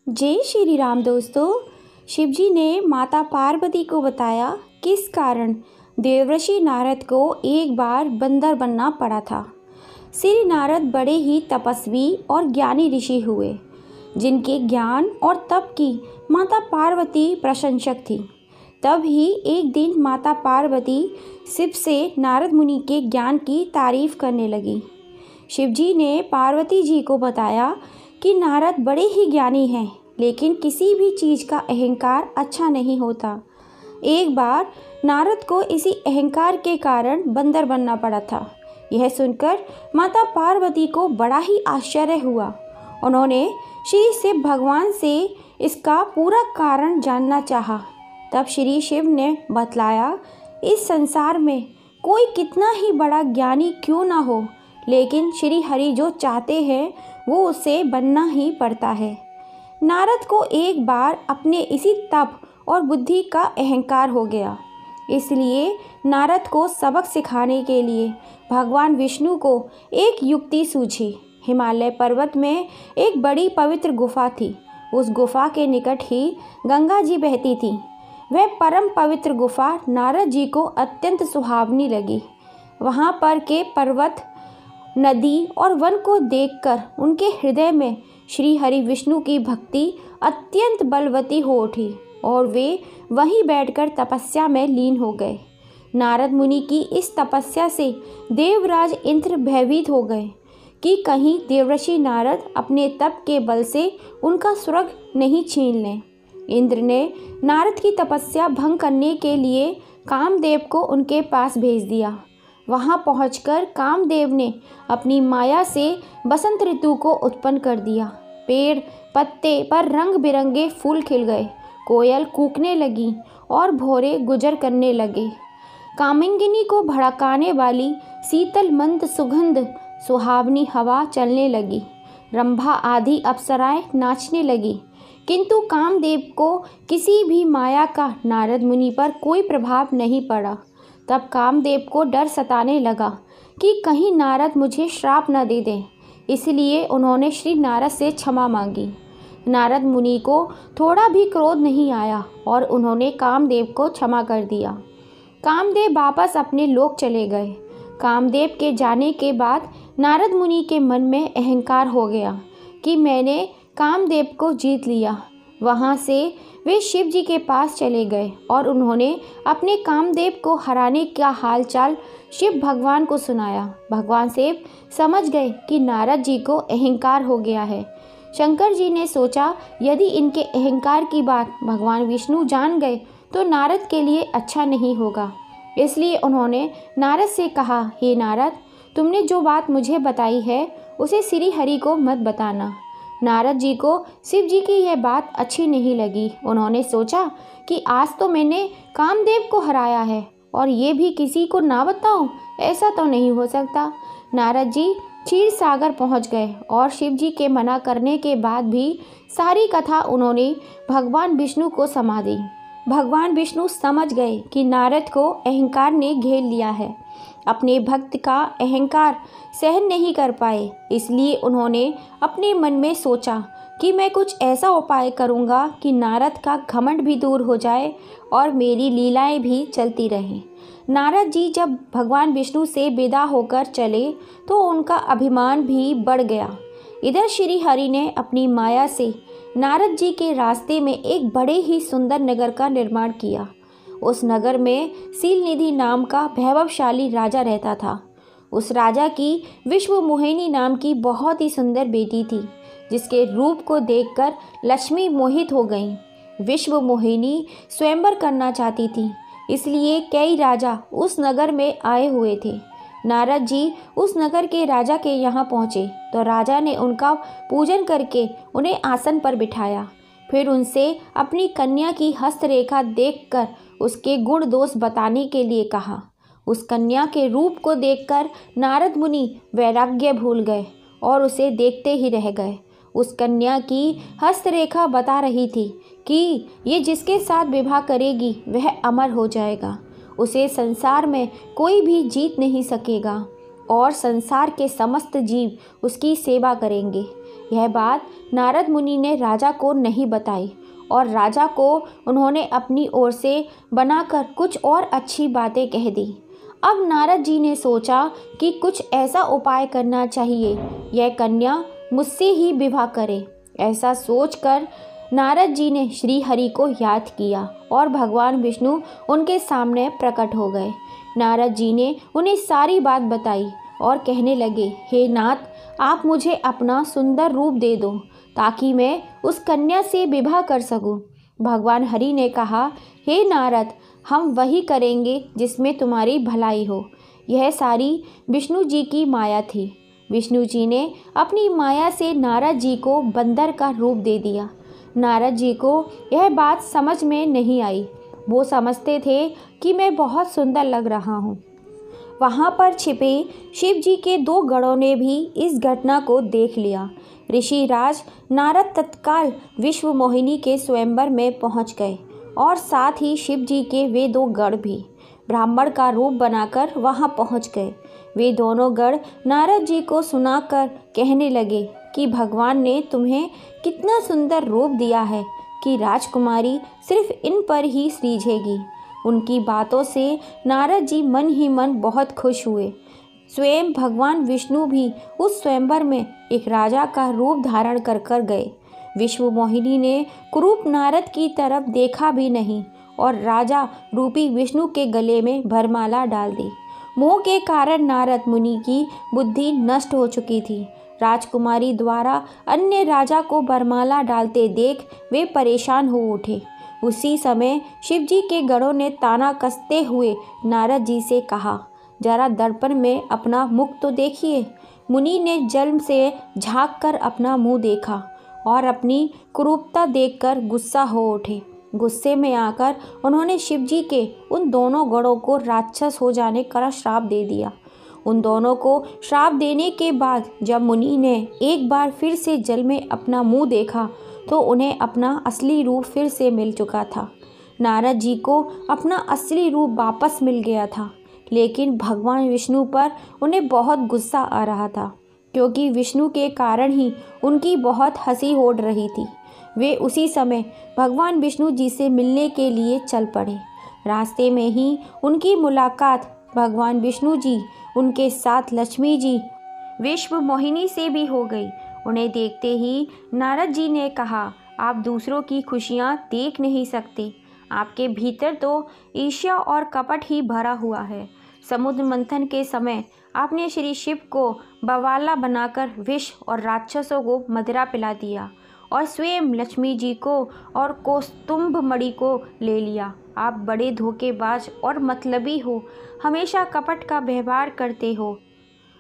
जय श्री राम दोस्तों। शिवजी ने माता पार्वती को बताया किस कारण देवर्षि नारद को एक बार बंदर बनना पड़ा था। श्री नारद बड़े ही तपस्वी और ज्ञानी ऋषि हुए, जिनके ज्ञान और तप की माता पार्वती प्रशंसक थी। तब ही एक दिन माता पार्वती शिव से नारद मुनि के ज्ञान की तारीफ करने लगी। शिवजी ने पार्वती जी को बताया कि नारद बड़े ही ज्ञानी हैं, लेकिन किसी भी चीज़ का अहंकार अच्छा नहीं होता। एक बार नारद को इसी अहंकार के कारण बंदर बनना पड़ा था। यह सुनकर माता पार्वती को बड़ा ही आश्चर्य हुआ। उन्होंने श्री शिव भगवान से इसका पूरा कारण जानना चाहा। तब श्री शिव ने बतलाया, इस संसार में कोई कितना ही बड़ा ज्ञानी क्यों ना हो, लेकिन श्री हरि जो चाहते हैं वो उसे बनना ही पड़ता है। नारद को एक बार अपने इसी तप और बुद्धि का अहंकार हो गया। इसलिए नारद को सबक सिखाने के लिए भगवान विष्णु को एक युक्ति सूझी। हिमालय पर्वत में एक बड़ी पवित्र गुफा थी। उस गुफा के निकट ही गंगा जी बहती थी। वह परम पवित्र गुफा नारद जी को अत्यंत सुहावनी लगी। वहाँ पर के पर्वत, नदी और वन को देखकर उनके हृदय में श्री हरि विष्णु की भक्ति अत्यंत बलवती हो उठी और वे वहीं बैठकर तपस्या में लीन हो गए। नारद मुनि की इस तपस्या से देवराज इंद्र भयभीत हो गए कि कहीं देवर्षि नारद अपने तप के बल से उनका स्वर्ग नहीं छीन लें। इंद्र ने नारद की तपस्या भंग करने के लिए कामदेव को उनके पास भेज दिया। वहां पहुंचकर कामदेव ने अपनी माया से बसंत ऋतु को उत्पन्न कर दिया। पेड़ पत्ते पर रंग बिरंगे फूल खिल गए, कोयल कूकने लगी और भौरे गुजर करने लगे। कामिंगिनी को भड़काने वाली शीतल मंद सुगंध सुहावनी हवा चलने लगी। रंभा आदि अप्सराएं नाचने लगी, किंतु कामदेव को किसी भी माया का नारद मुनि पर कोई प्रभाव नहीं पड़ा। तब कामदेव को डर सताने लगा कि कहीं नारद मुझे श्राप न दे दें। इसलिए उन्होंने श्री नारद से क्षमा मांगी। नारद मुनि को थोड़ा भी क्रोध नहीं आया और उन्होंने कामदेव को क्षमा कर दिया। कामदेव वापस अपने लोक चले गए। कामदेव के जाने के बाद नारद मुनि के मन में अहंकार हो गया कि मैंने कामदेव को जीत लिया। वहाँ से वे शिव जी के पास चले गए और उन्होंने अपने कामदेव को हराने का हालचाल शिव भगवान को सुनाया। भगवान शिव समझ गए कि नारद जी को अहंकार हो गया है। शंकर जी ने सोचा, यदि इनके अहंकार की बात भगवान विष्णु जान गए तो नारद के लिए अच्छा नहीं होगा। इसलिए उन्होंने नारद से कहा, हे नारद, तुमने जो बात मुझे बताई है उसे श्री हरि को मत बताना। नारद जी को शिव जी की यह बात अच्छी नहीं लगी। उन्होंने सोचा कि आज तो मैंने कामदेव को हराया है और ये भी किसी को ना बताऊं, ऐसा तो नहीं हो सकता। नारद जी क्षीर सागर पहुँच गए और शिव जी के मना करने के बाद भी सारी कथा उन्होंने भगवान विष्णु को सुना दी। भगवान विष्णु समझ गए कि नारद को अहंकार ने घेर लिया है। अपने भक्त का अहंकार सहन नहीं कर पाए, इसलिए उन्होंने अपने मन में सोचा कि मैं कुछ ऐसा उपाय करूंगा कि नारद का घमंड भी दूर हो जाए और मेरी लीलाएं भी चलती रहें। नारद जी जब भगवान विष्णु से विदा होकर चले तो उनका अभिमान भी बढ़ गया। इधर श्री हरि ने अपनी माया से नारद जी के रास्ते में एक बड़े ही सुंदर नगर का निर्माण किया। उस नगर में शीलनिधि नाम का वैभवशाली राजा रहता था। उस राजा की विश्व मोहिनी नाम की बहुत ही सुंदर बेटी थी, जिसके रूप को देखकर लक्ष्मी मोहित हो गईं। विश्व मोहिनी स्वयंवर करना चाहती थी, इसलिए कई राजा उस नगर में आए हुए थे। नारद जी उस नगर के राजा के यहाँ पहुँचे तो राजा ने उनका पूजन करके उन्हें आसन पर बिठाया। फिर उनसे अपनी कन्या की हस्तरेखा देखकर उसके गुण दोष बताने के लिए कहा। उस कन्या के रूप को देखकर नारद मुनि वैराग्य भूल गए और उसे देखते ही रह गए। उस कन्या की हस्तरेखा बता रही थी कि ये जिसके साथ विवाह करेगी वह अमर हो जाएगा, उसे संसार में कोई भी जीत नहीं सकेगा और संसार के समस्त जीव उसकी सेवा करेंगे। यह बात नारद मुनि ने राजा को नहीं बताई और राजा को उन्होंने अपनी ओर से बनाकर कुछ और अच्छी बातें कह दी। अब नारद जी ने सोचा कि कुछ ऐसा उपाय करना चाहिए, यह कन्या मुझसे ही विवाह करे। ऐसा सोचकर नारद जी ने श्री हरि को याद किया और भगवान विष्णु उनके सामने प्रकट हो गए। नारद जी ने उन्हें सारी बात बताई और कहने लगे, हे नाथ, आप मुझे अपना सुंदर रूप दे दो ताकि मैं उस कन्या से विवाह कर सकूं। भगवान हरि ने कहा, हे नारद, हम वही करेंगे जिसमें तुम्हारी भलाई हो। यह सारी विष्णु जी की माया थी। विष्णु जी ने अपनी माया से नारद जी को बंदर का रूप दे दिया। नारद जी को यह बात समझ में नहीं आई। वो समझते थे कि मैं बहुत सुंदर लग रहा हूँ। वहाँ पर छिपे शिव जी के 2 गणों ने भी इस घटना को देख लिया। ऋषिराज नारद तत्काल विश्व मोहिनी के स्वयंवर में पहुँच गए और साथ ही शिव जी के वे 2 गण भी ब्राह्मण का रूप बनाकर वहाँ पहुँच गए। वे दोनों गण नारद जी को सुनाकर कहने लगे कि भगवान ने तुम्हें कितना सुंदर रूप दिया है कि राजकुमारी सिर्फ इन पर ही रीझेगी। उनकी बातों से नारद जी मन ही मन बहुत खुश हुए। स्वयं भगवान विष्णु भी उस स्वयंवर में एक राजा का रूप धारण कर कर गए। विश्व मोहिनी ने कुरूप नारद की तरफ देखा भी नहीं और राजा रूपी विष्णु के गले में वरमाला डाल दी। मोह के कारण नारद मुनि की बुद्धि नष्ट हो चुकी थी। राजकुमारी द्वारा अन्य राजा को वरमाला डालते देख वे परेशान हो उठे। उसी समय शिवजी के गणों ने ताना कसते हुए नारद जी से कहा, जरा दर्पण में अपना मुख तो देखिए। मुनि ने जल से झाँक कर अपना मुंह देखा और अपनी कुरूपता देखकर गुस्सा हो उठे। गुस्से में आकर उन्होंने शिवजी के उन दोनों गणों को राक्षस हो जाने का श्राप दे दिया। उन दोनों को श्राप देने के बाद जब मुनि ने एक बार फिर से जल में अपना मुंह देखा तो उन्हें अपना असली रूप फिर से मिल चुका था। नारद जी को अपना असली रूप वापस मिल गया था, लेकिन भगवान विष्णु पर उन्हें बहुत गुस्सा आ रहा था क्योंकि विष्णु के कारण ही उनकी बहुत हंसी हो रही थी। वे उसी समय भगवान विष्णु जी से मिलने के लिए चल पड़े। रास्ते में ही उनकी मुलाकात भगवान विष्णु जी, उनके साथ लक्ष्मी जी, विश्व मोहिनी से भी हो गई। उन्हें देखते ही नारद जी ने कहा, आप दूसरों की खुशियाँ देख नहीं सकते। आपके भीतर तो ईर्ष्या और कपट ही भरा हुआ है। समुद्र मंथन के समय आपने श्री शिव को बवाला बनाकर विष और राक्षसों को मदिरा पिला दिया और स्वयं लक्ष्मी जी को और कौस्तुभ मणि को ले लिया। आप बड़े धोखेबाज और मतलबी हो, हमेशा कपट का व्यवहार करते हो।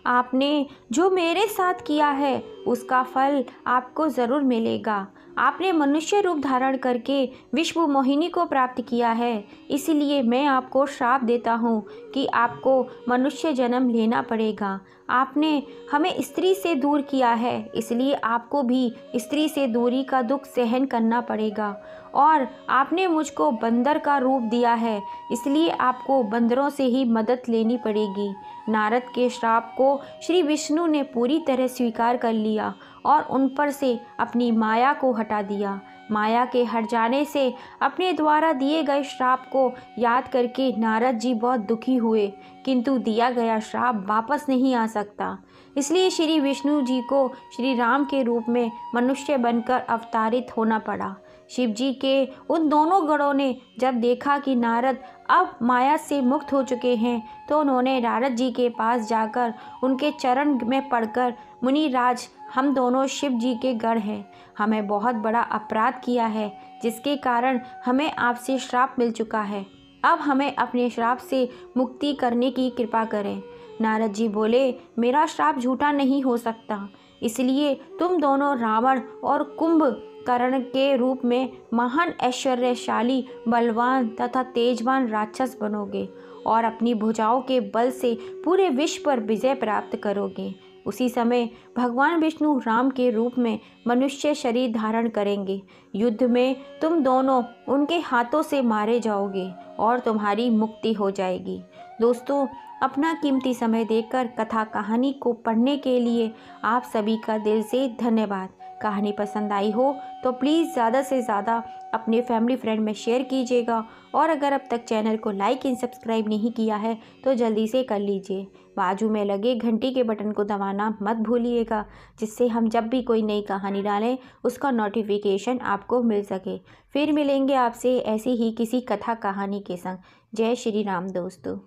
आपने जो मेरे साथ किया है उसका फल आपको ज़रूर मिलेगा। आपने मनुष्य रूप धारण करके विश्व मोहिनी को प्राप्त किया है, इसलिए मैं आपको श्राप देता हूँ कि आपको मनुष्य जन्म लेना पड़ेगा। आपने हमें स्त्री से दूर किया है, इसलिए आपको भी स्त्री से दूरी का दुख सहन करना पड़ेगा। और आपने मुझको बंदर का रूप दिया है, इसलिए आपको बंदरों से ही मदद लेनी पड़ेगी। नारद के श्राप को श्री विष्णु ने पूरी तरह स्वीकार कर लिया और उन पर से अपनी माया को हटा दिया। माया के हट जाने से अपने द्वारा दिए गए श्राप को याद करके नारद जी बहुत दुखी हुए, किंतु दिया गया श्राप वापस नहीं आ सकता। इसलिए श्री विष्णु जी को श्री राम के रूप में मनुष्य बनकर अवतारित होना पड़ा। शिव जी के उन दोनों गणों ने जब देखा कि नारद अब माया से मुक्त हो चुके हैं तो उन्होंने नारद जी के पास जाकर उनके चरण में पड़कर, मुनिराज, हम दोनों शिव जी के गण हैं। हमें बहुत बड़ा अपराध किया है जिसके कारण हमें आपसे श्राप मिल चुका है। अब हमें अपने श्राप से मुक्ति करने की कृपा करें। नारद जी बोले, मेरा श्राप झूठा नहीं हो सकता, इसलिए तुम दोनों रावण और कुंभकर्ण के रूप में महान ऐश्वर्यशाली, बलवान तथा तेजवान राक्षस बनोगे और अपनी भुजाओं के बल से पूरे विश्व पर विजय प्राप्त करोगे। उसी समय भगवान विष्णु राम के रूप में मनुष्य शरीर धारण करेंगे। युद्ध में तुम दोनों उनके हाथों से मारे जाओगे और तुम्हारी मुक्ति हो जाएगी। दोस्तों, अपना कीमती समय देकर कथा कहानी को पढ़ने के लिए आप सभी का दिल से धन्यवाद। कहानी पसंद आई हो तो प्लीज़ ज़्यादा से ज़्यादा अपने फैमिली फ्रेंड में शेयर कीजिएगा, और अगर अब तक चैनल को लाइक एंड सब्सक्राइब नहीं किया है तो जल्दी से कर लीजिए। बाजू में लगे घंटी के बटन को दबाना मत भूलिएगा, जिससे हम जब भी कोई नई कहानी डालें उसका नोटिफिकेशन आपको मिल सके। फिर मिलेंगे आपसे ऐसी ही किसी कथा कहानी के संग। जय श्री राम दोस्तों।